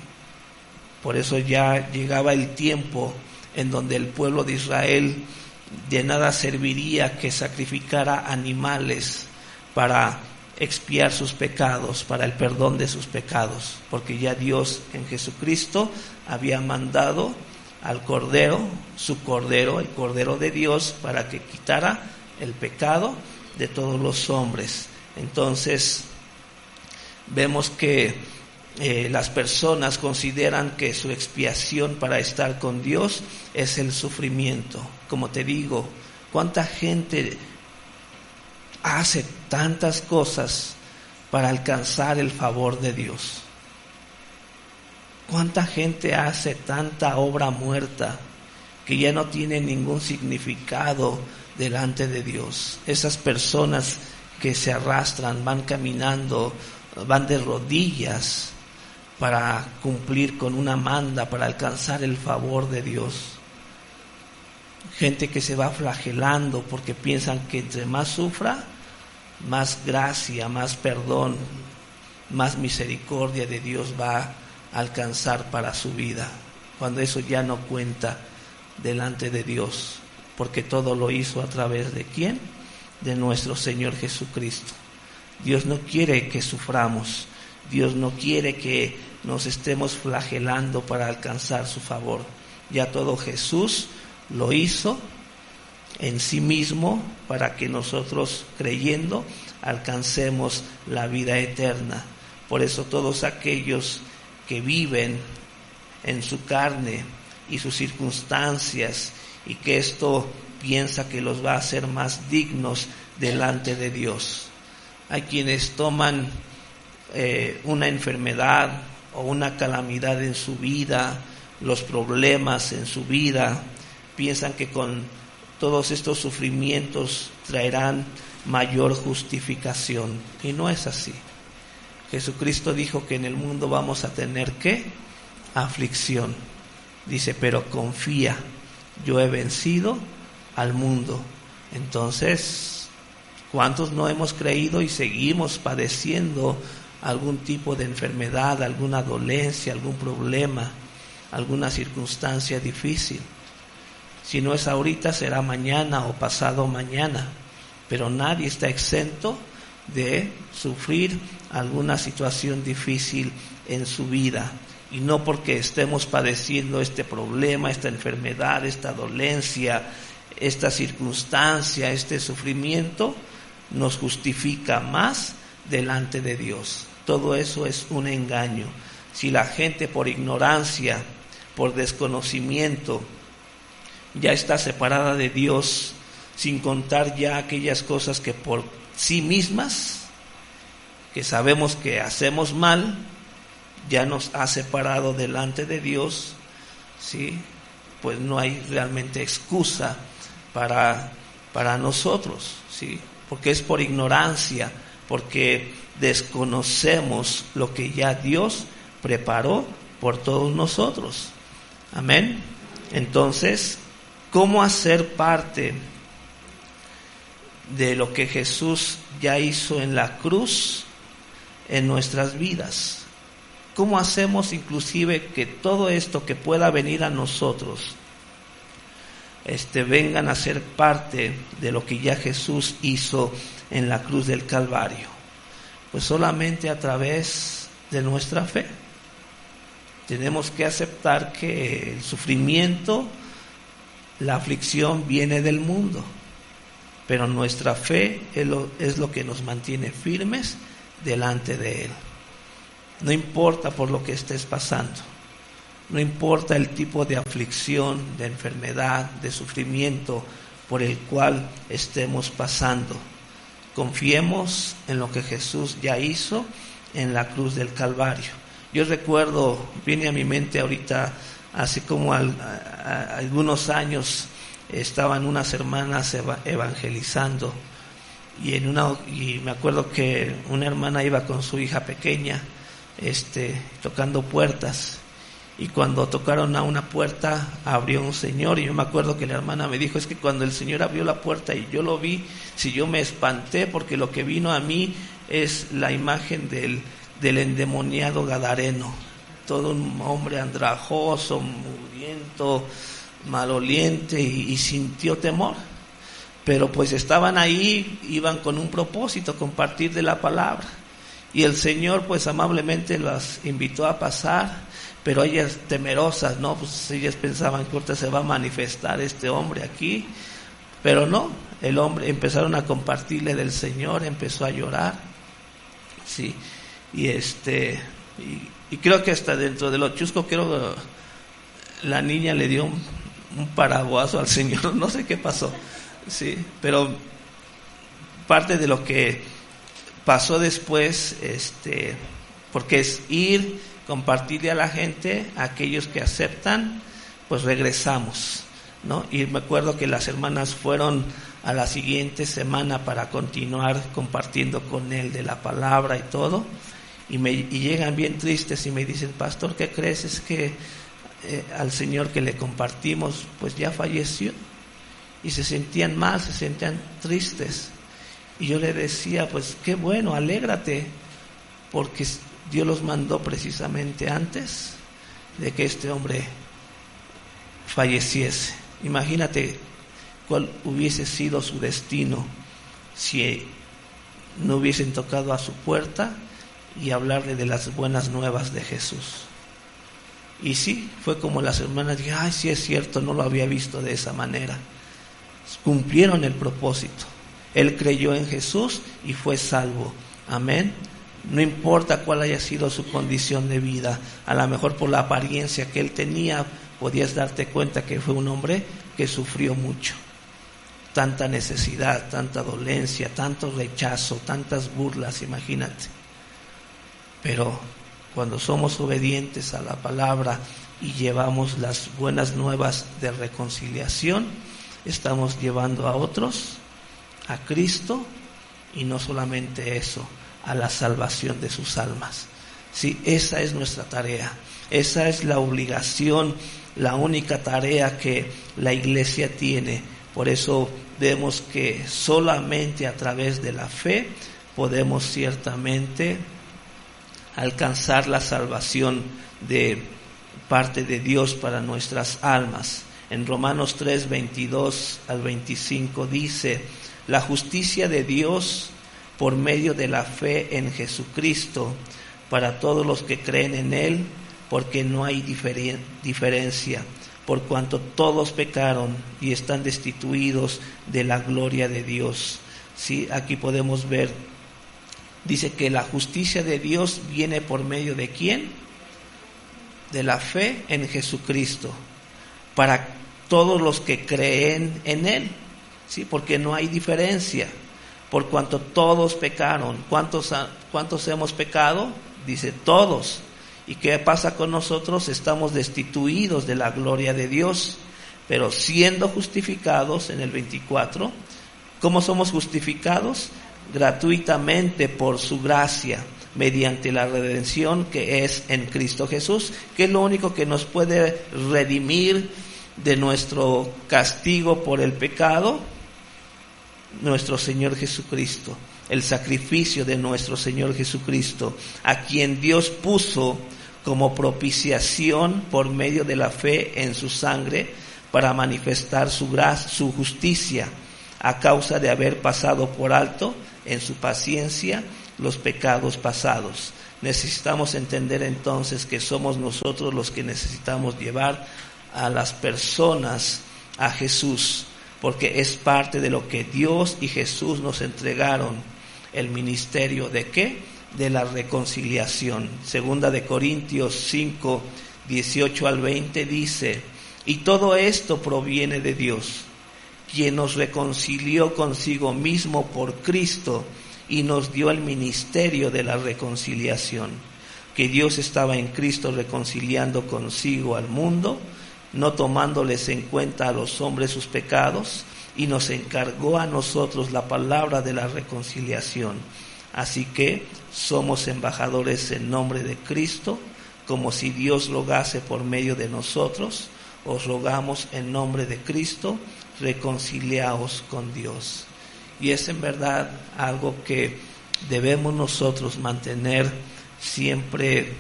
A: Por eso ya llegaba el tiempo en donde el pueblo de Israel de nada serviría que sacrificara animales para expiar sus pecados, para el perdón de sus pecados, porque ya Dios en Jesucristo había mandado al Cordero, su Cordero, el Cordero de Dios, para que quitara el pecado de todos los hombres. Entonces vemos que las personas consideran que su expiación para estar con Dios es el sufrimiento. Como te digo, ¿cuánta gente hace tantas cosas para alcanzar el favor de Dios? ¿Cuánta gente hace tanta obra muerta que ya no tiene ningún significado delante de Dios? Esas personas que se arrastran, van caminando, van de rodillas para cumplir con una manda, para alcanzar el favor de Dios. Gente que se va flagelando porque piensan que entre más sufra, más gracia, más perdón, más misericordia de Dios va a alcanzar para su vida, cuando eso ya no cuenta delante de Dios, porque todo lo hizo a través de ¿quién? De nuestro Señor Jesucristo. Dios no quiere que suframos, Dios no quiere que nos estemos flagelando para alcanzar su favor. Ya todo Jesús lo hizo en sí mismo para que nosotros, creyendo, alcancemos la vida eterna. Por eso todos aquellos que viven en su carne y sus circunstancias, y que esto piensa que los va a hacer más dignos delante de Dios. Hay quienes toman una enfermedad o una calamidad en su vida, los problemas en su vida, piensan que con todos estos sufrimientos traerán mayor justificación, y no es así. Jesucristo dijo que en el mundo vamos a tener ¿qué? Aflicción. Dice, pero confía, yo he vencido al mundo. Entonces, ¿cuántos no hemos creído y seguimos padeciendo algún tipo de enfermedad, alguna dolencia, algún problema, alguna circunstancia difícil? Si no es ahorita, será mañana o pasado mañana, pero nadie está exento de sufrir alguna situación difícil en su vida, y no porque estemos padeciendo este problema, esta enfermedad, esta dolencia, esta circunstancia, este sufrimiento, nos justifica más delante de Dios. Todo eso es un engaño. Si la gente por ignorancia, por desconocimiento, ya está separada de Dios, sin contar ya aquellas cosas que por sí mismas, que sabemos que hacemos mal, ya nos ha separado delante de Dios, ¿sí? Pues no hay realmente excusa para nosotros, ¿sí? Porque es por ignorancia, porque desconocemos lo que ya Dios preparó por todos nosotros. Amén. Entonces, ¿cómo hacer parte de lo que Jesús ya hizo en la cruz en nuestras vidas? ¿Cómo hacemos inclusive que todo esto que pueda venir a nosotros vengan a ser parte de lo que ya Jesús hizo en la cruz del Calvario? Pues solamente a través de nuestra fe. Tenemos que aceptar que el sufrimiento, la aflicción viene del mundo, pero nuestra fe es lo que nos mantiene firmes delante de Él. No importa por lo que estés pasando, no importa el tipo de aflicción, de enfermedad, de sufrimiento por el cual estemos pasando. Confiemos en lo que Jesús ya hizo en la cruz del Calvario. Yo recuerdo, viene a mi mente ahorita, así como algunos años estaban unas hermanas evangelizando, y me acuerdo que una hermana iba con su hija pequeña, tocando puertas, y cuando tocaron a una puerta abrió un señor, y yo me acuerdo que la hermana me dijo, es que cuando el señor abrió la puerta y yo lo vi, si yo me espanté, porque lo que vino a mí es la imagen del endemoniado gadareno, todo un hombre andrajoso, mugriento, maloliente, y sintió temor. Pero pues estaban ahí, iban con un propósito, compartir de la palabra, y el Señor pues amablemente las invitó a pasar, pero ellas temerosas, ¿no? Pues ellas pensaban que ahorita se va a manifestar este hombre aquí, pero no, el hombre, empezaron a compartirle del Señor, empezó a llorar, sí, y creo que hasta dentro de lo chusco, creo que la niña le dio un paraguaso al Señor, no sé qué pasó, sí, pero parte de lo que pasó después, porque es ir, compartirle a la gente, a aquellos que aceptan, pues regresamos, ¿no? Y me acuerdo que las hermanas fueron a la siguiente semana para continuar compartiendo con él de la palabra y todo, y llegan bien tristes y me dicen, pastor, ¿qué crees? Es que al Señor que le compartimos, pues ya falleció, y se sentían mal, se sentían tristes, y yo le decía, pues qué bueno, alégrate, porque Dios los mandó precisamente antes de que este hombre falleciese. Imagínate cuál hubiese sido su destino si no hubiesen tocado a su puerta y hablarle de las buenas nuevas de Jesús. Y sí, fue como las hermanas dijeron, ay, sí es cierto, no lo había visto de esa manera. Cumplieron el propósito. Él creyó en Jesús y fue salvo. Amén. No importa cuál haya sido su condición de vida, a lo mejor por la apariencia que él tenía, podías darte cuenta que fue un hombre que sufrió mucho. Tanta necesidad, tanta dolencia, tanto rechazo, tantas burlas, imagínate. Pero Cuando somos obedientes a la palabra y llevamos las buenas nuevas de reconciliación, estamos llevando a otros a Cristo, y no solamente eso, a la salvación de sus almas. Sí, esa es nuestra tarea, esa es la obligación, la única tarea que la iglesia tiene. Por eso vemos que solamente a través de la fe podemos ciertamente alcanzar la salvación de parte de Dios para nuestras almas. En Romanos 3, 22 al 25 dice: la justicia de Dios por medio de la fe en Jesucristo para todos los que creen en Él, porque no hay diferencia, por cuanto todos pecaron y están destituidos de la gloria de Dios. Sí, aquí podemos ver, dice que la justicia de Dios viene por medio de ¿quién? De la fe en Jesucristo, para todos los que creen en Él, sí, porque no hay diferencia, por cuanto todos pecaron. ¿Cuántos hemos pecado? Dice todos. ¿Y qué pasa con nosotros? Estamos destituidos de la gloria de Dios, pero siendo justificados, en el 24, ¿cómo somos justificados? Gratuitamente por su gracia, mediante la redención que es en Cristo Jesús, que es lo único que nos puede redimir de nuestro castigo por el pecado, nuestro Señor Jesucristo, el sacrificio de nuestro Señor Jesucristo, a quien Dios puso como propiciación por medio de la fe en su sangre, para manifestar su gracia, su justicia, a causa de haber pasado por alto en su paciencia los pecados pasados. Necesitamos entender entonces que somos nosotros los que necesitamos llevar a las personas a Jesús, porque es parte de lo que Dios y Jesús nos entregaron, el ministerio ¿de qué? De la reconciliación. Segunda de Corintios 5, 18 al 20 dice: y todo esto proviene de Dios, quien nos reconcilió consigo mismo por Cristo y nos dio el ministerio de la reconciliación, que Dios estaba en Cristo reconciliando consigo al mundo, no tomándoles en cuenta a los hombres sus pecados, y nos encargó a nosotros la palabra de la reconciliación. Así que somos embajadores en nombre de Cristo, como si Dios rogase por medio de nosotros. Os rogamos en nombre de Cristo, reconciliaos con Dios. Y es en verdad algo que debemos nosotros mantener siempre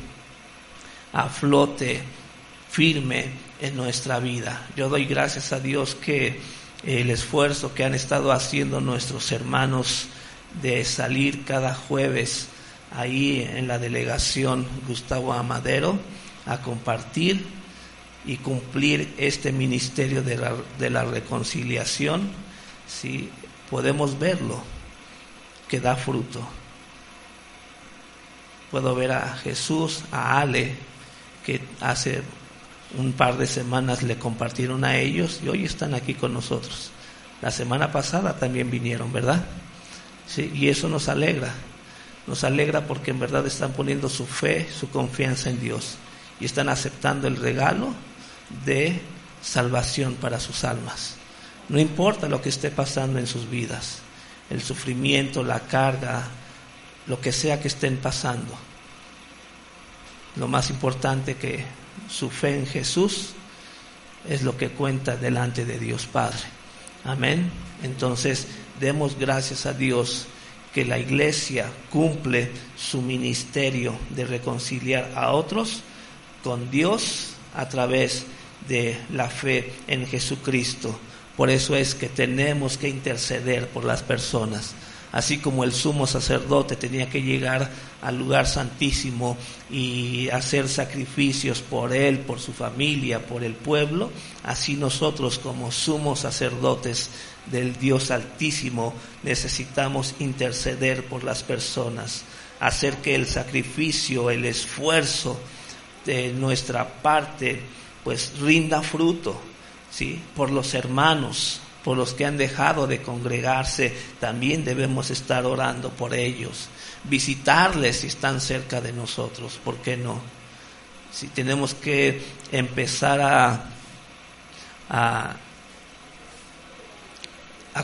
A: a flote, firme en nuestra vida. Yo doy gracias a Dios que el esfuerzo que han estado haciendo nuestros hermanos de salir cada jueves ahí en la delegación Gustavo Amadero a compartir y cumplir este ministerio de la reconciliación, sí, podemos verlo, que da fruto. Puedo ver a Jesús, a Ale, que hace un par de semanas le compartieron a ellos y hoy están aquí con nosotros. La semana pasada también vinieron, ¿verdad? Sí, y eso nos alegra porque en verdad están poniendo su fe, su confianza en Dios y están aceptando el regalo de salvación para sus almas. No importa lo que esté pasando en sus vidas, el sufrimiento, la carga, lo que sea que estén pasando. Lo más importante que su fe en Jesús es lo que cuenta delante de Dios Padre. Amén. Entonces, demos gracias a Dios que la iglesia cumple su ministerio de reconciliar a otros con Dios a través de la fe en Jesucristo. Por eso es que tenemos que interceder por las personas. Así como el sumo sacerdote tenía que llegar al lugar santísimo y hacer sacrificios por él, por su familia, por el pueblo, así nosotros como sumos sacerdotes del Dios Altísimo necesitamos interceder por las personas, hacer que el sacrificio, el esfuerzo de nuestra parte pues rinda fruto, ¿sí? Por los hermanos, por los que han dejado de congregarse, también debemos estar orando por ellos, visitarles si están cerca de nosotros, ¿por qué no? Si tenemos que empezar a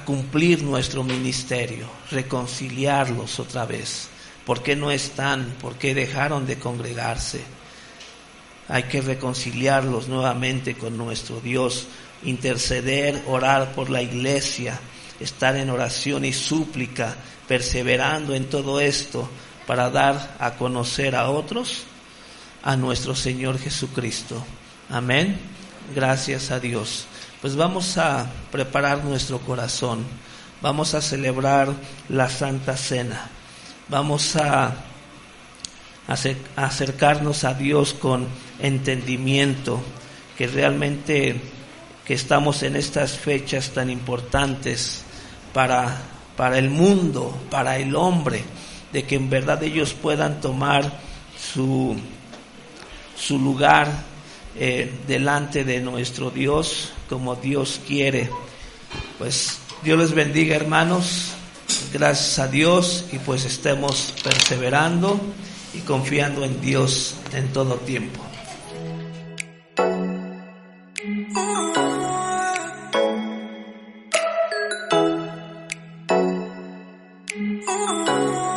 A: cumplir nuestro ministerio, reconciliarlos otra vez. ¿Por qué no están? ¿Por qué dejaron de congregarse? Hay que reconciliarlos nuevamente con nuestro Dios, interceder, orar por la iglesia, estar en oración y súplica, perseverando en todo esto para dar a conocer a otros a nuestro Señor Jesucristo. Amén. Gracias a Dios. Pues vamos a preparar nuestro corazón, vamos a celebrar la Santa Cena, vamos a acercarnos a Dios con entendimiento, que realmente que estamos en estas fechas tan importantes para el mundo, para el hombre, de que en verdad ellos puedan tomar su lugar delante de nuestro Dios, como Dios quiere. Pues Dios les bendiga, hermanos, gracias a Dios, y pues estemos perseverando y confiando en Dios en todo tiempo.
B: Oh